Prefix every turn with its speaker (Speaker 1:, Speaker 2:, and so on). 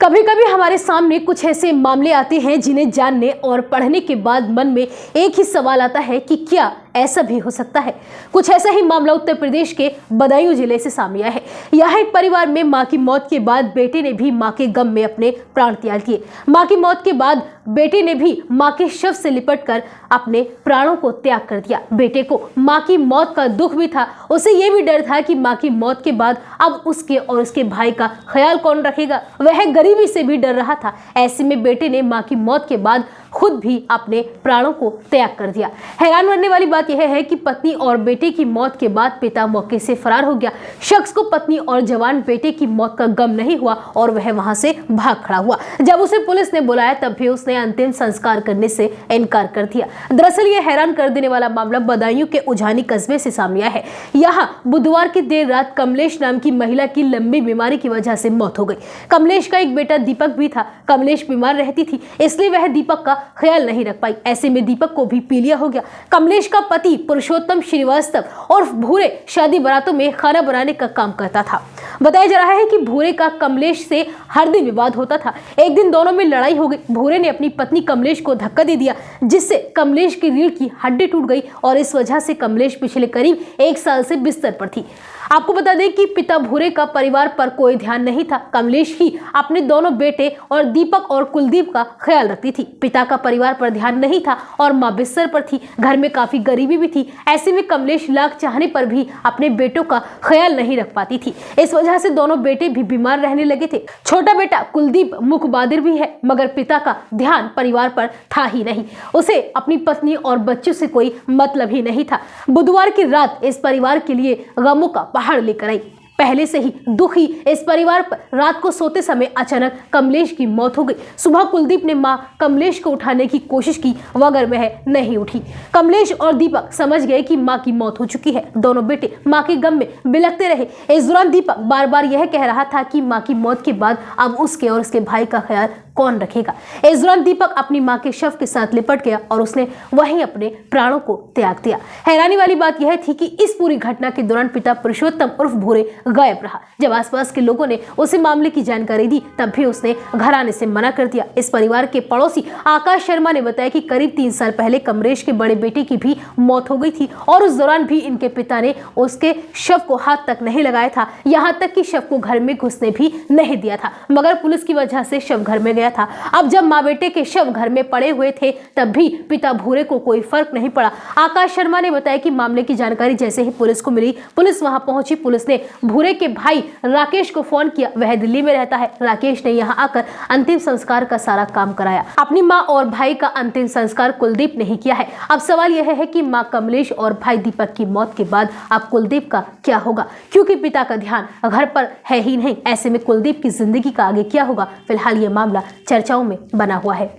Speaker 1: कभी कभी हमारे सामने कुछ ऐसे मामले आते हैं जिन्हें जानने और पढ़ने के बाद मन में एक ही सवाल आता है कि क्या ऐसा भी हो सकता है। कुछ ऐसा ही मामला उत्तर प्रदेश के बदायूं जिले से सामने आया है। यहाँ एक परिवार में मां की मौत के बाद बेटे ने भी मां के गम में अपने प्राण त्याग दिए। मां की मौत के बाद बेटे ने भी मां के शव से लिपटकर अपने प्राणों को त्याग कर दिया। बेटे को मां की मौत का दुख भी था, उसे ये भी डर था कि मां की मौत के बाद अब उसके और उसके भाई का ख्याल कौन रखेगा। वह गरीबी से भी डर रहा था। ऐसे में बेटे ने मां की मौत के बाद खुद भी अपने प्राणों को त्याग कर दिया। हैरान करने वाली बात यह है कि पत्नी और बेटे की मौत के बाद पिता मौके से फरार हो गया। शख्स को पत्नी और जवान बेटे की मौत का गम नहीं हुआ और वह वहां से भाग खड़ा हुआ। जब उसे पुलिस ने बुलाया तब भी उसने अंतिम संस्कार करने से इनकार कर दिया। दरअसल यह हैरान कर देने वाला मामला बदायूं के उजानी कस्बे से सामने आया है। यहाँ बुधवार की देर रात कमलेश नाम की महिला की लंबी बीमारी की वजह से मौत हो गई। कमलेश का एक बेटा दीपक भी था। कमलेश बीमार रहती थी, इसलिए वह दीपक का ख्याल नहीं रख पाई। ऐसे में दीपक को भी पीलिया हो गया। कमलेश का पति पुरुषोत्तम श्रीवास्तव और भूरे शादी बारातों में खाना बनाने का काम करता था। बताया जा रहा है कि भूरे का कमलेश से हर दिन विवाद होता था। एक दिन दोनों में लड़ाई हो गई। भूरे ने अपनी पत्नी कमलेश को धक्का दे दिया, जिससे कमलेश की रीढ़ की हड्डी टूट गई और इस वजह से कमलेश पिछले करीब 1 साल से बिस्तर पर थी। आपको बता दें कि पिता भूरे का परिवार पर कोई ध्यान नहीं था। कमलेश ही अपने दोनों बेटे और दीपक और कुलदीप का ख्याल रखती थी। पिता का परिवार पर ध्यान नहीं था और मां बिस्तर पर थी। घर में काफी गरीबी भी थी। ऐसे में कमलेश लाख चाहने पर भी अपने बेटों का ख्याल नहीं रख पाती थी। इस वजह से दोनों बेटे भी बीमार रहने लगे थे। छोटा बेटा कुलदीप मुखबादिर भी है, मगर पिता का ध्यान परिवार पर था ही नहीं। उसे अपनी पत्नी और बच्चों से कोई मतलब ही नहीं था। बुधवार की रात इस परिवार के लिए गमों का पहाड़ लेकर आई। पहले से ही दुखी इस परिवार पर रात को सोते समय अचानक कमलेश की मौत हो गई। सुबह कुलदीप ने मां कमलेश को उठाने की कोशिश की, मगर वह नहीं उठी। कमलेश और दीपक समझ गए कि मां की मौत हो चुकी है। दोनों बेटे मां के गम में बिलखते रहे। इस दौरान दीपक बार बार यह कह रहा था कि मां की मौत के बाद अब उसके और उसके भाई का ख्याल कौन रखेगा। इस दौरान दीपक अपनी मां के शव के साथ लिपट गया और उसने वहीं अपने प्राणों को त्याग दिया। हैरानी वाली बात यह थी कि इस पूरी घटना के दौरान पिता पुरुषोत्तम उर्फ भूरे गायब रहा। जब आसपास के लोगों ने उसे मामले की जानकारी दी तब भी उसने घर आने से मना कर दिया। इस परिवार के पड़ोसी आकाश शर्मा ने बताया कि करीब 3 साल पहले कमलेश के बड़े बेटे की भी मौत हो गई थी और उस दौरान भी इनके पिता ने उसके शव को हाथ तक नहीं लगाया था। यहाँ तक कि शव को घर में घुसने भी नहीं दिया था, मगर पुलिस की वजह से शव घर में गया था। अब जब मां बेटे के शव घर में पड़े हुए थे तब भी पिता भूरे को कोई फर्क नहीं पड़ा। आकाश शर्मा ने बताया कि मामले की जानकारी जैसे ही पुलिस को मिली, पुलिस वहां पहुंची। पुलिस ने भूरे के भाई राकेश को फोन किया। वह दिल्ली में रहता है। राकेश ने यहां आकर अंतिम संस्कार का सारा काम कराया। अपनी मां और भाई का अंतिम संस्कार कुलदीप ने ही किया है। अब सवाल यह है कि मां कमलेश और भाई दीपक की मौत के बाद अब कुलदीप का क्या होगा, क्योंकि पिता का ध्यान घर पर है ही नहीं। ऐसे में कुलदीप की जिंदगी का आगे क्या होगा, फिलहाल ये मामला चर्चाओं में बना हुआ है।